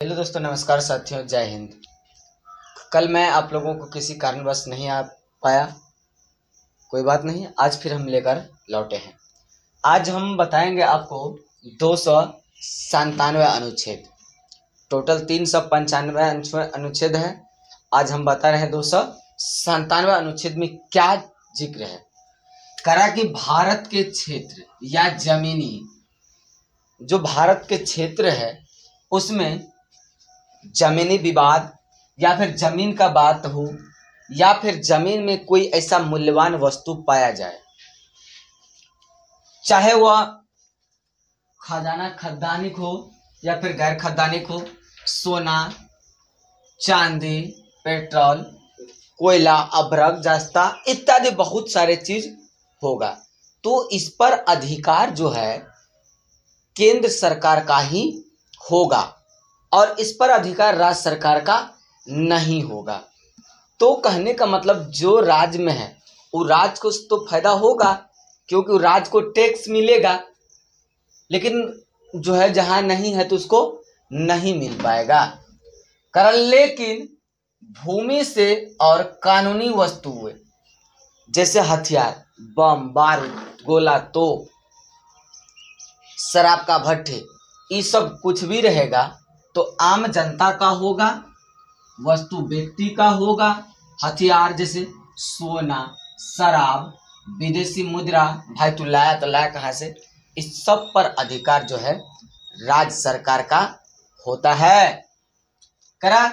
Hello दोस्तों, नमस्कार साथियों, जय हिंद। कल मैं आप लोगों को किसी कारणवश नहीं आ पाया, कोई बात नहीं। आज फिर हम लेकर लौटे हैं। आज हम बताएंगे आपको 297 अनुच्छेद। टोटल 395 अनुच्छेद है। आज हम बता रहे हैं 297 अनुच्छेद में क्या जिक्र है। करा कि भारत के क्षेत्र या जमीनी, जो भारत के क्षेत्र है उसमें जमीनी विवाद या फिर जमीन का बात हो या फिर जमीन में कोई ऐसा मूल्यवान वस्तु पाया जाए, चाहे वह खजाना खदानिक हो या फिर गैर खदानिक हो, सोना, चांदी, पेट्रोल, कोयला, अभ्रक, जस्ता इत्यादि बहुत सारे चीज होगा, तो इस पर अधिकार जो है केंद्र सरकार का ही होगा और इस पर अधिकार राज्य सरकार का नहीं होगा। तो कहने का मतलब जो राज्य में है वो राज्य को तो फायदा होगा क्योंकि राज्य को टैक्स मिलेगा, लेकिन जो है जहां नहीं है तो उसको नहीं मिल पाएगा। कारण लेकिन भूमि से और कानूनी वस्तुएं जैसे हथियार, बम, बारूद, गोला, तोप, शराब का भट्ठे, ये सब कुछ भी रहेगा तो आम जनता का होगा, वस्तु व्यक्ति का होगा। हथियार जैसे सोना, शराब, विदेशी मुद्रा, भाई तू लाया तो लाया कहाँ से, इस सब पर अधिकार जो है राज्य सरकार का होता है। करा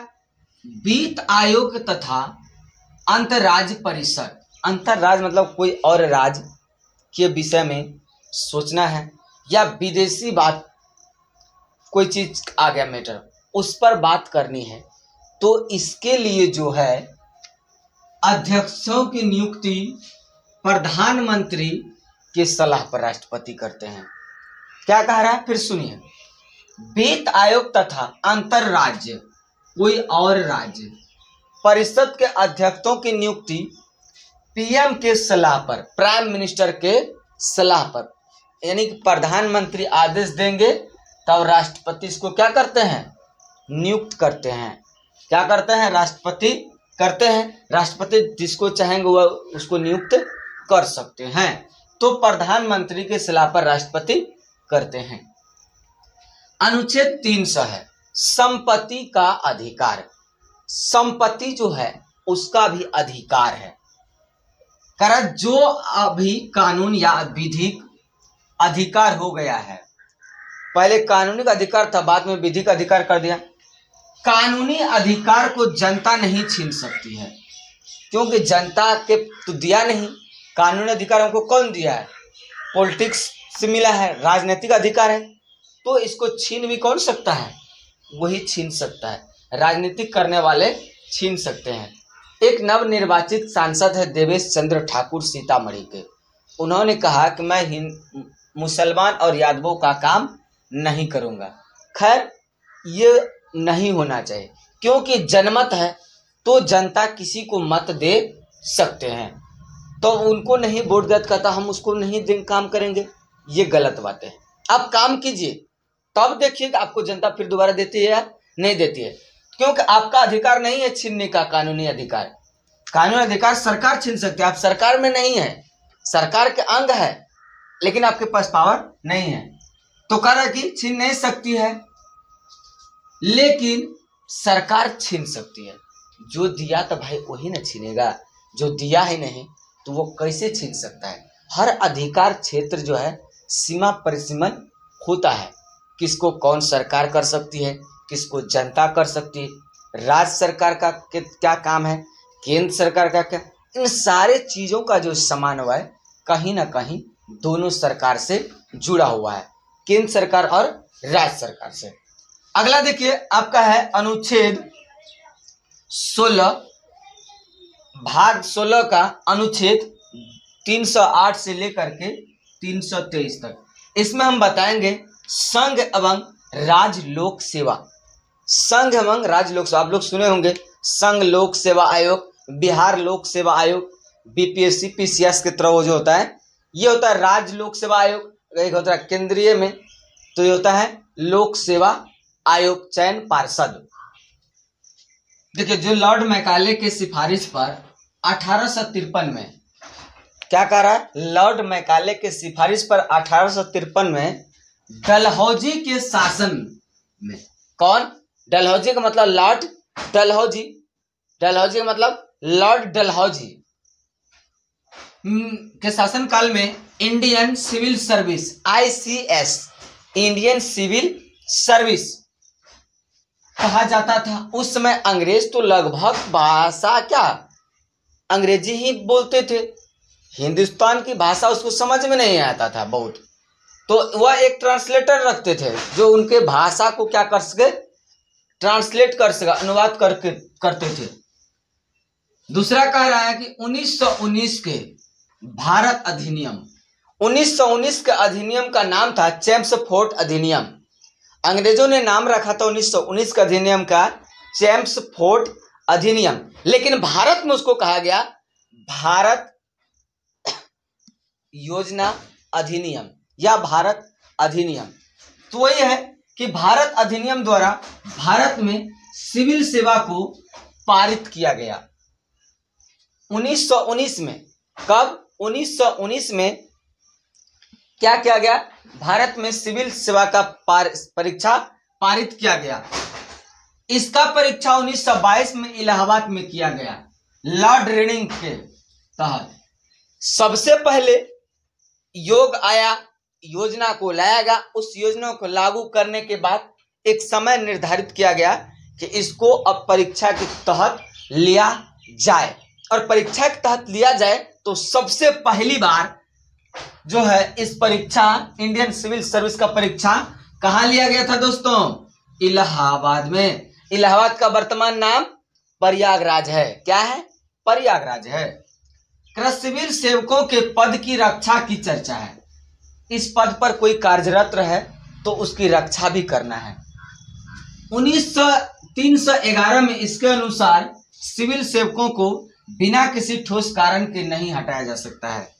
वित्त आयोग तथा अंतर्राज्य परिषद, अंतर्राज्य मतलब कोई और राज्य के विषय में सोचना है या विदेशी बात, कोई चीज आ गया मैटर, उस पर बात करनी है, तो इसके लिए जो है अध्यक्षों की नियुक्ति प्रधानमंत्री के सलाह पर राष्ट्रपति करते हैं। क्या कह रहा है फिर सुनिए। वित्त आयोग तथा अंतर्राज्य कोई और राज्य परिषद के अध्यक्षों की नियुक्ति पीएम के सलाह पर, प्राइम मिनिस्टर के सलाह पर, यानी कि प्रधानमंत्री आदेश देंगे तब राष्ट्रपति इसको क्या करते हैं, नियुक्त करते हैं। क्या करते हैं, राष्ट्रपति करते हैं। राष्ट्रपति जिसको चाहेंगे वह उसको नियुक्त कर सकते हैं। तो प्रधानमंत्री के सलाह पर राष्ट्रपति करते हैं। अनुच्छेद 300 है संपत्ति का अधिकार। संपत्ति जो है उसका भी अधिकार है। कारण जो अभी कानून या विधिक अधिकार हो गया है, पहले कानूनी अधिकार था, बाद में विधिक अधिकार कर दिया। कानूनी अधिकार को जनता नहीं छीन सकती है क्योंकि जनता के तो दिया नहीं। कानूनी अधिकार हमको कौन दिया है, पॉलिटिक्स से मिला है, राजनीतिक अधिकार है, तो इसको छीन भी कौन सकता है, वही छीन सकता है। राजनीतिक करने वाले छीन सकते हैं। एक नवनिर्वाचित सांसद है देवेश चंद्र ठाकुर सीतामढ़ी के, उन्होंने कहा कि मैं मुसलमान और यादवों का काम नहीं करूंगा। खैर ये नहीं होना चाहिए क्योंकि जनमत है तो जनता किसी को मत दे सकते हैं, तो उनको नहीं वोट देता कहता हम उसको नहीं काम करेंगे, ये गलत बात है। आप काम कीजिए तब देखिएगा आपको जनता फिर दोबारा देती है या नहीं देती है, क्योंकि आपका अधिकार नहीं है छीनने का। कानूनी अधिकार, कानूनी अधिकार सरकार छीन सकती है। आप सरकार में नहीं है, सरकार के अंग है, लेकिन आपके पास पावर नहीं है, तो कह कि छीन नहीं सकती है, लेकिन सरकार छीन सकती है। जो दिया तो भाई वही ना छीनेगा, जो दिया ही नहीं तो वो कैसे छीन सकता है। हर अधिकार क्षेत्र जो है सीमा परिसीमन होता है, किसको कौन सरकार कर सकती है, किसको जनता कर सकती है, राज्य सरकार का क्या काम है, केंद्र सरकार का क्या, इन सारे चीजों का जो समन्वय कहीं ना कहीं दोनों सरकार से जुड़ा हुआ है, केंद्र सरकार और राज्य सरकार से। अगला देखिए आपका है अनुच्छेद 16, भाग 16 का अनुच्छेद 308 से लेकर के 323 तक। इसमें हम बताएंगे संघ एवं राज्य लोक सेवा। संघ एवं राज्य लोक सेवा आप लोग सुने होंगे, संघ लोक सेवा आयोग, बिहार लोक सेवा आयोग, बीपीएससी पीसीएस के तरह वो जो होता है, ये होता है राज्य लोक सेवा आयोग। एक होता है केंद्रीय में, तो ये होता है लोक सेवा आयोग चयन पार्षद। देखिए, जो लॉर्ड मैकाले के सिफारिश पर 1853 में, क्या कह रहा है, लॉर्ड मैकाले के सिफारिश पर 1853 में डलहौजी के शासन में, कौन, डलहौजी का मतलब लॉर्ड डलहौजी, डलहौजी का मतलब लॉर्ड डलहौजी के शासन काल में Indian civil service, ICS, Indian civil service कहा जाता था। उस समय अंग्रेज तो लगभग भाषा क्या, अंग्रेजी ही बोलते थे, हिंदुस्तान की भाषा उसको समझ में नहीं आता था बहुत, तो वह एक ट्रांसलेटर रखते थे जो उनके भाषा को क्या कर सके, ट्रांसलेट कर सके, अनुवाद करते थे। दूसरा कह रहा है कि 1919 के भारत अधिनियम, 1919 के अधिनियम का नाम था चेम्सफोर्ड अधिनियम। अंग्रेजों ने नाम रखा था 1919 के अधिनियम का चेम्सफोर्ड अधिनियम, लेकिन भारत में उसको कहा गया भारत योजना अधिनियम या भारत अधिनियम। तो वही है कि भारत अधिनियम द्वारा भारत में सिविल सेवा को पारित किया गया 1919 में। कब, 1919 में क्या किया गया, भारत में सिविल सेवा का परीक्षा पारित किया गया। इसका परीक्षा 1922 में इलाहाबाद में किया गया लॉर्ड रेडिंग के तहत। सबसे पहले योग आया, योजना को लाया गया, उस योजना को लागू करने के बाद एक समय निर्धारित किया गया कि इसको अब परीक्षा के तहत लिया जाए, और परीक्षा के तहत लिया जाए तो सबसे पहली बार जो है इस परीक्षा, इंडियन सिविल सर्विस का परीक्षा कहाँ लिया गया था दोस्तों, इलाहाबाद में। इलाहाबाद का वर्तमान नाम प्रयागराज है। क्या है, प्रयागराज है। सिविल सेवकों के पद की रक्षा की चर्चा है। इस पद पर कोई कार्यरत रहे तो उसकी रक्षा भी करना है। 311 में इसके अनुसार सिविल सेवकों को बिना किसी ठोस कारण के नहीं हटाया जा सकता है।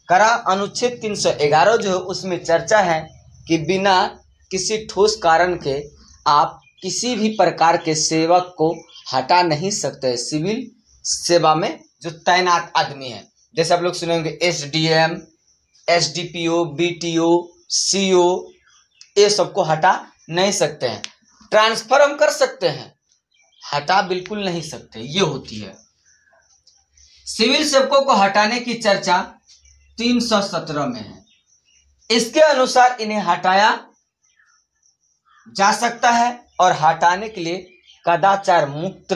करा अनुच्छेद 311 जो है उसमें चर्चा है कि बिना किसी ठोस कारण के आप किसी भी प्रकार के सेवक को हटा नहीं सकते। सिविल सेवा में जो तैनात आदमी है, जैसे आप लोग सुनेंगे SDM, SDPO, BTO, CO, ये सबको हटा नहीं सकते हैं। ट्रांसफर हम कर सकते हैं, हटा बिल्कुल नहीं सकते, ये होती है। सिविल सेवकों को हटाने की चर्चा 317 में है। इसके अनुसार इन्हें हटाया जा सकता है और हटाने के लिए कदाचार मुक्त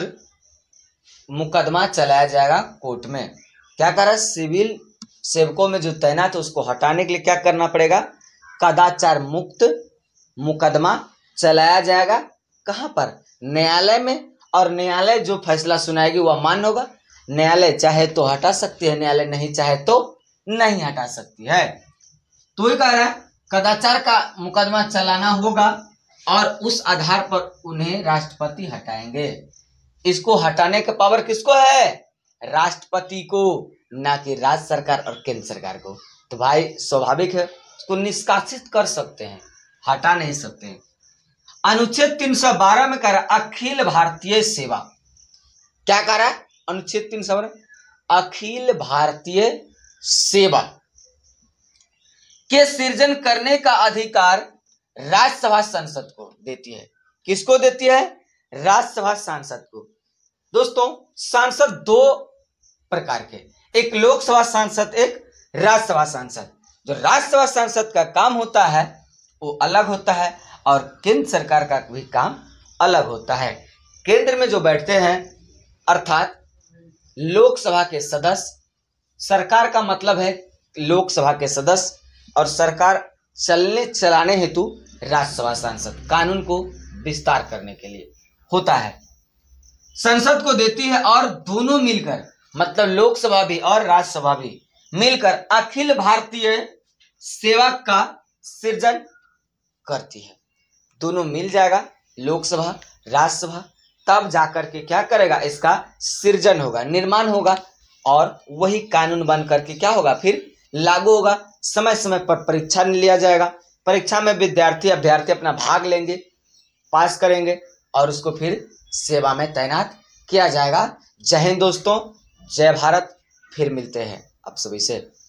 मुकदमा चलाया जाएगा कोर्ट में। क्या कर रहा है, सिविल सेवकों में जो तैनात है उसको हटाने के लिए क्या करना पड़ेगा, कदाचार मुक्त मुकदमा चलाया जाएगा। कहाँ पर, न्यायालय में, और न्यायालय जो फैसला सुनाएगी वह मान्य होगा। न्यायालय चाहे तो हटा सकती है, न्यायालय नहीं चाहे तो नहीं हटा सकती है। तो ये कह रहा है कदाचार का मुकदमा चलाना होगा और उस आधार पर उन्हें राष्ट्रपति हटाएंगे। इसको हटाने का पावर किसको है, राष्ट्रपति को, ना कि राज्य सरकार और केंद्र सरकार को। तो भाई स्वाभाविक है, उसको निष्कासित कर सकते हैं, हटा नहीं सकते हैं। अनुच्छेद 312 में कह रहा है अखिल भारतीय सेवा। क्या कह रहा है अनुच्छेद 312, अखिल भारतीय सेवा के सृजन करने का अधिकार राज्यसभा सांसद को देती है। किसको देती है, राज्यसभा सांसद को। दोस्तों सांसद दो प्रकार के, एक लोकसभा सांसद, एक राज्यसभा सांसद। जो राज्यसभा सांसद का काम होता है वो अलग होता है और केंद्र सरकार का भी काम अलग होता है। केंद्र में जो बैठते हैं अर्थात लोकसभा के सदस्य, सरकार का मतलब है लोकसभा के सदस्य, और सरकार चलाने हेतु राज्यसभा सांसद कानून को विस्तार करने के लिए होता है, संसद को देती है। और दोनों मिलकर, मतलब लोकसभा भी और राज्यसभा भी मिलकर अखिल भारतीय सेवा का सृजन करती है। दोनों मिल जाएगा, लोकसभा राज्यसभा, तब जाकर के क्या करेगा, इसका सृजन होगा, निर्माण होगा, और वही कानून बन करके क्या होगा, फिर लागू होगा। समय समय पर परीक्षा लिया जाएगा, परीक्षा में विद्यार्थी अभ्यर्थी अपना भाग लेंगे पास करेंगे और उसको फिर सेवा में तैनात किया जाएगा। जय हिंद दोस्तों, जय भारत। फिर मिलते हैं आप सभी से।